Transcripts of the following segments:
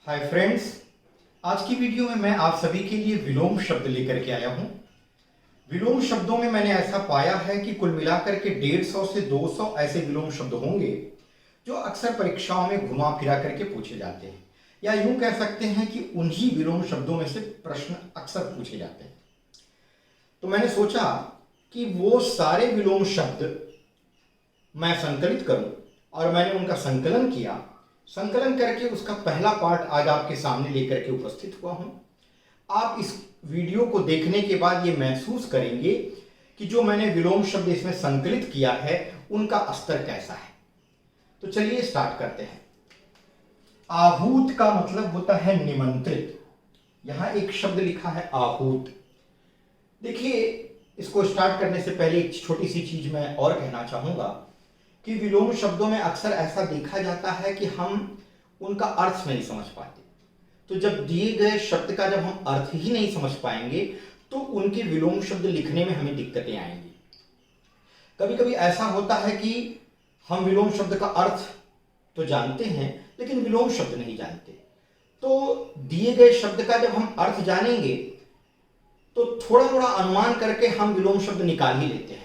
Hi friends, आज की video में मैं आप सभी के लिए विलोम शब्द लेकर के आया हूं। विलोम शब्दों में मैंने ऐसा पाया है कि कुल मिलाकर के 150 से 200 ऐसे विलोम शब्द होंगे जो अक्सर परीक्षाओं में घुमा फिरा करके पूछे जाते हैं, या यूं कह सकते हैं कि उन्हीं विलोम शब्दों में से प्रश्न अक्सर पूछे जाते हैं। तो मैंने सोचा कि वो सारे विलोम शब्द मैं संकलित करूं और मैंने उनका संकलन किया। संकलन करके उसका पहला पार्ट आज आपके सामने लेकर के उपस्थित हुआ हूं। आप इस वीडियो को देखने के बाद ये महसूस करेंगे कि जो मैंने विलोम शब्द इसमें संकलित किया है उनका स्तर कैसा है। तो चलिए स्टार्ट करते हैं। आहूत का मतलब होता है निमंत्रित। यहां एक शब्द लिखा है आहूत। देखिए, इसको स्टार्ट करने से पहले एक छोटी सी चीज मैं और कहना चाहूंगा कि विलोम शब्दों में अक्सर ऐसा देखा जाता है कि हम उनका अर्थ नहीं समझ पाते। तो जब दिए गए शब्द का जब हम अर्थ ही नहीं समझ पाएंगे तो उनके विलोम शब्द लिखने में हमें दिक्कतें आएंगी। कभी कभी ऐसा होता है कि हम विलोम शब्द का अर्थ तो जानते हैं लेकिन विलोम शब्द नहीं जानते। तो दिए गए शब्द का जब हम अर्थ जानेंगे तो थोड़ा थोड़ा अनुमान करके हम विलोम शब्द निकाल ही लेते हैं।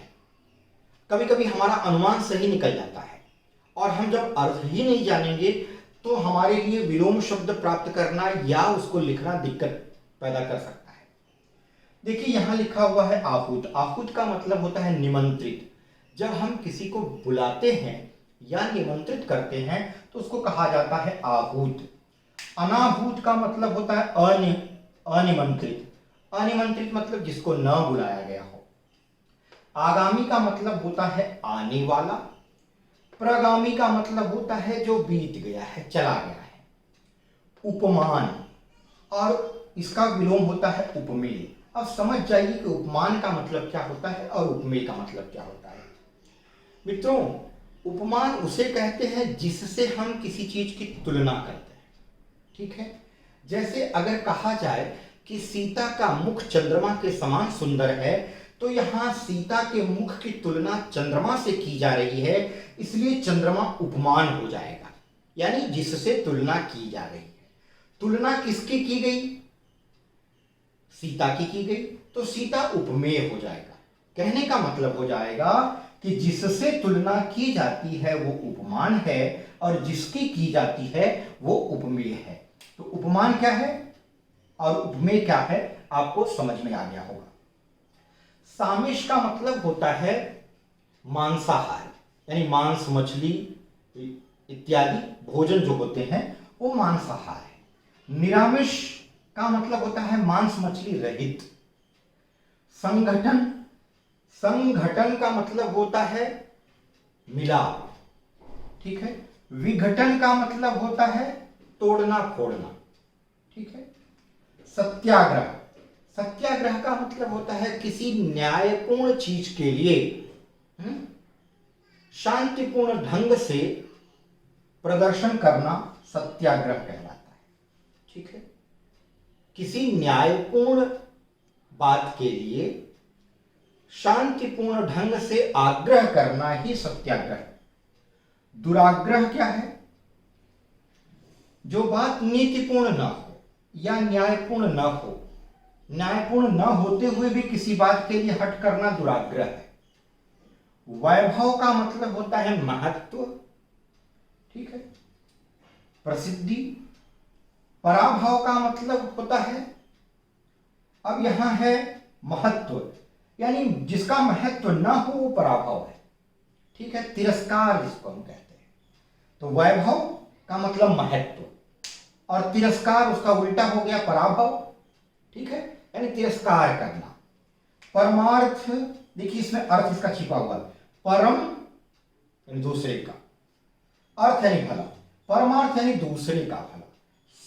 कभी कभी हमारा अनुमान सही निकल जाता है और हम जब अर्थ ही नहीं जानेंगे तो हमारे लिए विलोम शब्द प्राप्त करना या उसको लिखना दिक्कत पैदा कर सकता है। देखिए, यहां लिखा हुआ है आहूत। आहूत का मतलब होता है निमंत्रित। जब हम किसी को बुलाते हैं या निमंत्रित करते हैं तो उसको कहा जाता है आहूत। अनाहूत का मतलब होता है अनिमंत्रित। अनिमंत्रित मतलब जिसको न बुलाया गया हो। आगामी का मतलब होता है आने वाला। प्रगामी का मतलब होता है जो बीत गया है, चला गया है। उपमान, और इसका विलोम होता है उपमेय। अब समझ जाइए कि उपमान का मतलब क्या होता है और उपमेय का मतलब क्या होता है। मित्रों, उपमान उसे कहते हैं जिससे हम किसी चीज की तुलना करते हैं। ठीक है, जैसे अगर कहा जाए कि सीता का मुख चंद्रमा के समान सुंदर है तो यहां सीता के मुख की तुलना चंद्रमा से की जा रही है, इसलिए चंद्रमा उपमान हो जाएगा, यानी जिससे तुलना की जा रही है। तुलना किसकी की गई? सीता की गई, तो सीता उपमेय हो जाएगा। कहने का मतलब हो जाएगा कि जिससे तुलना की जाती है वो उपमान है और जिसकी की जाती है वो उपमेय है। तो उपमान क्या है और उपमेय क्या है आपको समझ में आ गया होगा। सामिष का मतलब होता है मांसाहार, यानी मांस, मछली इत्यादि भोजन जो होते हैं वो मांसाहार है। निरामिष का मतलब होता है मांस मछली रहित। संगठन, संगठन का मतलब होता है मिलाप। ठीक है। विघटन का मतलब होता है तोड़ना फोड़ना। ठीक है। सत्याग्रह, सत्याग्रह का मतलब होता है किसी न्यायपूर्ण चीज के लिए शांतिपूर्ण ढंग से प्रदर्शन करना सत्याग्रह कहलाता है। ठीक है। किसी न्यायपूर्ण बात के लिए शांतिपूर्ण ढंग से आग्रह करना ही सत्याग्रह है। दुराग्रह क्या है? जो बात नीतिपूर्ण न हो या न्यायपूर्ण न हो, न्यायपूर्ण न होते हुए भी किसी बात के लिए हट करना दुराग्रह है। वैभव का मतलब होता है महत्व। ठीक है। प्रसिद्धि। पराभव का मतलब होता है, अब यहां है महत्व, यानी जिसका महत्व न हो वो पराभव है। ठीक है। तिरस्कार जिसको हम कहते हैं। तो वैभव का मतलब महत्व और तिरस्कार उसका उल्टा हो गया पराभव। ठीक है, यानी तिरस्कार करना। परमार्थ, देखिए इसमें अर्थ इसका छिपा हुआ है। परम यानी दूसरे का, अर्थ यानी भला, परमार्थ यानी दूसरे का भला,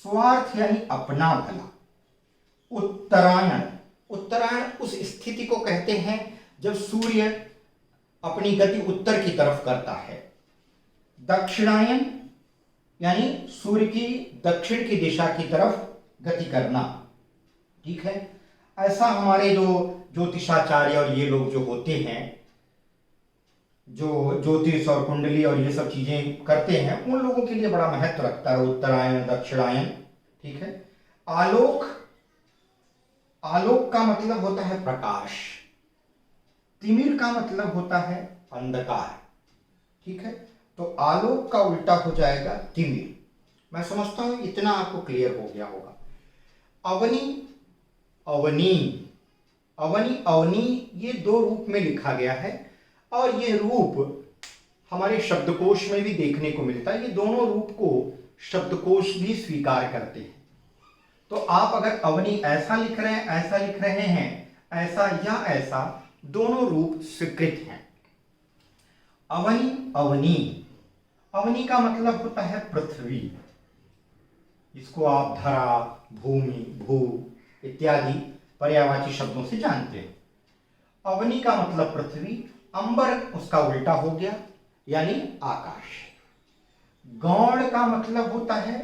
स्वार्थ यानी अपना भला। उत्तरायण, उत्तरायण उस स्थिति को कहते हैं जब सूर्य अपनी गति उत्तर की तरफ करता है। दक्षिणायन यानी सूर्य की दक्षिण की दिशा की तरफ गति करना। ठीक है। ऐसा हमारे जो ज्योतिषाचार्य और ये लोग जो होते हैं, जो ज्योतिष और कुंडली और ये सब चीजें करते हैं, उन लोगों के लिए बड़ा महत्व रखता है उत्तरायण दक्षिणायन। ठीक है। आलोक, आलोक का मतलब होता है प्रकाश। तिमिर का मतलब होता है अंधकार। ठीक है, तो आलोक का उल्टा हो जाएगा तिमिर। मैं समझता हूं इतना आपको क्लियर हो गया होगा। अवनी, अवनी, अवनी, अवनी, ये दो रूप में लिखा गया है और ये रूप हमारे शब्दकोश में भी देखने को मिलता है। ये दोनों रूप को शब्दकोश भी स्वीकार करते हैं। तो आप अगर अवनी ऐसा लिख रहे हैं, ऐसा लिख रहे हैं, ऐसा या ऐसा, दोनों रूप स्वीकृत हैं। अवनी, अवनी, अवनी का मतलब होता है पृथ्वी। इसको आप धरा, भूमि, भू इत्यादि पर्यायवाची शब्दों से जानते हैं। अवनी का मतलब पृथ्वी, अंबर उसका उल्टा हो गया यानी आकाश। गौण का मतलब होता है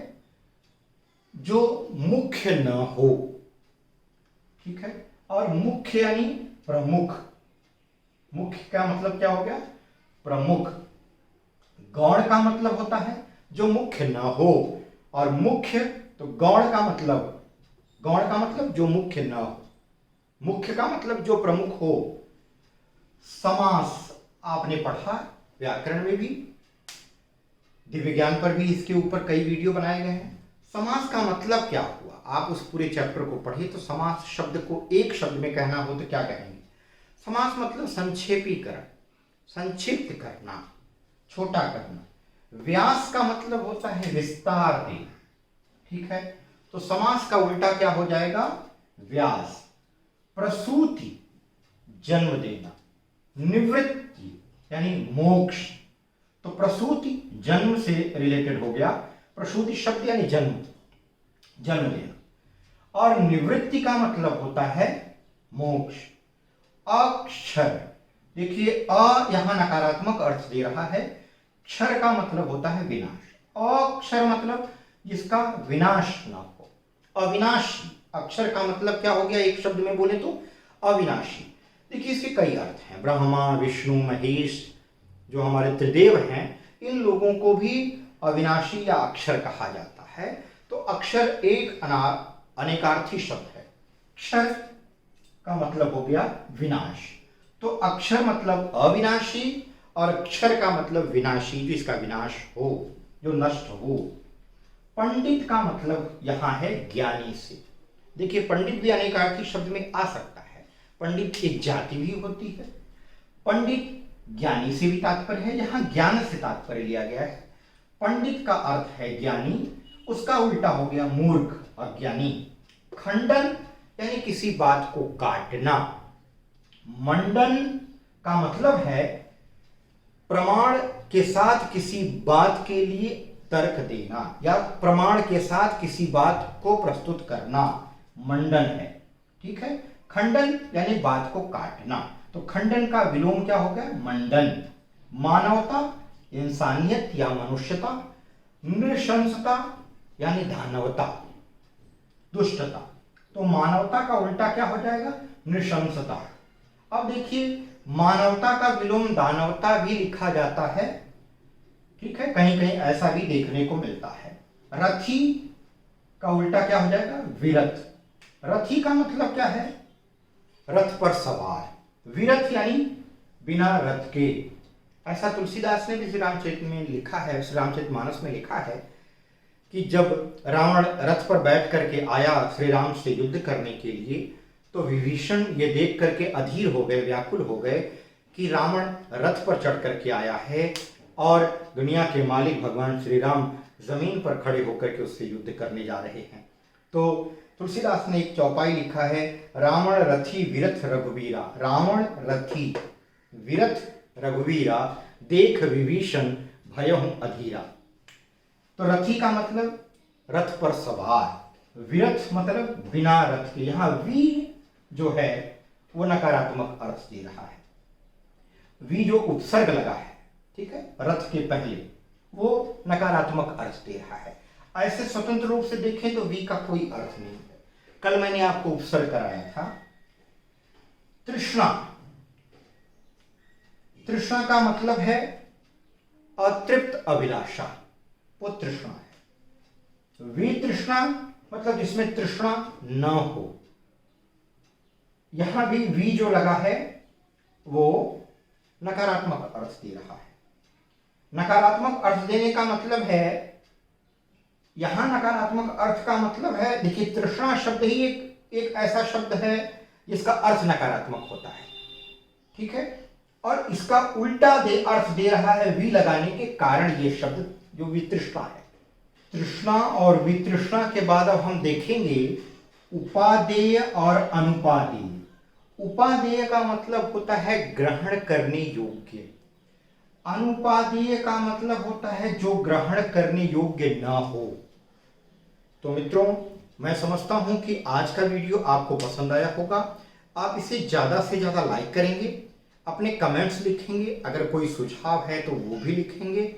जो मुख्य न हो। ठीक है, और मुख्य यानी प्रमुख। मुख्य का मतलब क्या हो गया? प्रमुख। गौण का मतलब होता है जो मुख्य न हो, और मुख्य, तो गौण का मतलब, गौण का मतलब जो मुख्य न हो, मुख्य का मतलब जो प्रमुख हो। समास आपने पढ़ा व्याकरण में भी, दिव्य ज्ञान पर भी इसके ऊपर कई वीडियो बनाए गए हैं। समास का मतलब क्या हुआ, आप उस पूरे चैप्टर को पढ़िए तो समास शब्द को एक शब्द में कहना हो तो क्या कहेंगे? समास मतलब संक्षेपीकरण, संक्षिप्त करना, छोटा करना। व्यास का मतलब होता है विस्तार देना। ठीक है, तो समास का उल्टा क्या हो जाएगा? व्यास। प्रसूति, जन्म देना। निवृत्ति यानी मोक्ष, तो प्रसूति जन्म से रिलेटेड हो गया, प्रसूति शब्द यानी जन्म, जन्म देना। और निवृत्ति का मतलब होता है मोक्ष। अक्षर, देखिए अ यहां नकारात्मक अर्थ दे रहा है, क्षर का मतलब होता है विनाश। अक्षर मतलब जिसका विनाश ना हो, अविनाशी। अक्षर का मतलब क्या हो गया एक शब्द में बोले तो? अविनाशी। देखिए इसके कई अर्थ हैं। ब्रह्मा, विष्णु, महेश जो हमारे त्रिदेव हैं, इन लोगों को भी अविनाशी या अक्षर कहा जाता है। तो अक्षर एक अनेकार्थी शब्द है। क्षर का मतलब हो गया विनाश, तो अक्षर मतलब अविनाशी और अक्षर का मतलब विनाशी, जो इसका विनाश हो, जो नष्ट हो। पंडित का मतलब यहां है ज्ञानी से। देखिए पंडित भी अनेकार्थी शब्द में आ सकता है। पंडित एक जाति भी होती है। पंडित ज्ञानी से भी तात्पर्य है, यहां ज्ञान से तात्पर्य लिया गया है। पंडित का अर्थ है ज्ञानी, उसका उल्टा हो गया मूर्ख, अज्ञानी। खंडन यानी किसी बात को काटना। मंडन का मतलब है प्रमाण के साथ किसी बात के लिए तर्क देना, या प्रमाण के साथ किसी बात को प्रस्तुत करना, मंडन है। ठीक है, खंडन यानी बात को काटना, तो खंडन का विलोम क्या होगा? मंडन। मानवता, इंसानियत या मनुष्यता। नृशंसता यानी दानवता, दुष्टता, तो मानवता का उल्टा क्या हो जाएगा? नृशंसता। अब देखिए मानवता का विलोम दानवता भी लिखा जाता है। ठीक है, कहीं कहीं ऐसा भी देखने को मिलता है। रथी का उल्टा क्या हो जाएगा? विरथ। रथी का मतलब क्या है? रथ पर सवार। विरथ यानी बिना रथ के। ऐसा तुलसीदास ने भी श्री रामचरित में लिखा है, श्री रामचरितमानस में लिखा है कि जब रावण रथ पर बैठ करके आया श्री राम से युद्ध करने के लिए, तो विभीषण ये देख करके अधीर हो गए, व्याकुल हो गए कि रावण रथ पर चढ़ करके आया है और दुनिया के मालिक भगवान श्री राम जमीन पर खड़े होकर के उससे युद्ध करने जा रहे हैं। तो तुलसीदास ने एक चौपाई लिखा है, रावण रथी विरथ रघुवीरा। रावण रथी विरथ रघुवीरा, देख विभीषण भयहु अधीरा। तो रथी का मतलब रथ पर सवार, विरथ मतलब बिना रथ के। यहां वी जो है वो नकारात्मक अर्थ दे रहा है। वी जो उपसर्ग लगा है, ठीक है, रथ के पहले, वो नकारात्मक अर्थ दे रहा है। ऐसे स्वतंत्र रूप से देखें तो वी का कोई अर्थ नहीं है। कल मैंने आपको उपसर्ग कराया था। तृष्णा, तृष्णा का मतलब है अतृप्त अभिलाषा, वो तृष्णा है। वितृष्णा मतलब जिसमें तृष्णा न हो। यहां भी वी जो लगा है वो नकारात्मक अर्थ दे रहा है। नकारात्मक अर्थ देने का मतलब है, यहां नकारात्मक अर्थ का मतलब है, देखिए तृष्णा शब्द ही एक ऐसा शब्द है जिसका अर्थ नकारात्मक होता है, ठीक है। और इसका उल्टा अर्थ दे रहा है वी लगाने के कारण ये शब्द जो वितृष्णा है। तृष्णा और वितृष्णा के बाद अब हम देखेंगे उपादेय और अनुपादेय। उपादेय का मतलब होता है ग्रहण करने योग्य, अनुपादेय का मतलब होता है जो ग्रहण करने योग्य ना हो। तो मित्रों, मैं समझता हूं कि आज का वीडियो आपको पसंद आया होगा। आप इसे ज्यादा से ज्यादा लाइक करेंगे, अपने कमेंट्स लिखेंगे, अगर कोई सुझाव है तो वो भी लिखेंगे,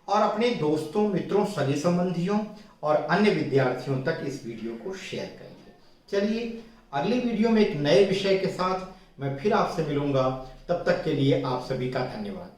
और अपने दोस्तों, मित्रों, सगे संबंधियों और अन्य विद्यार्थियों तक इस वीडियो को शेयर करेंगे। चलिए अगले वीडियो में एक नए विषय के साथ मैं फिर आपसे मिलूंगा। तब तक के लिए आप सभी का धन्यवाद।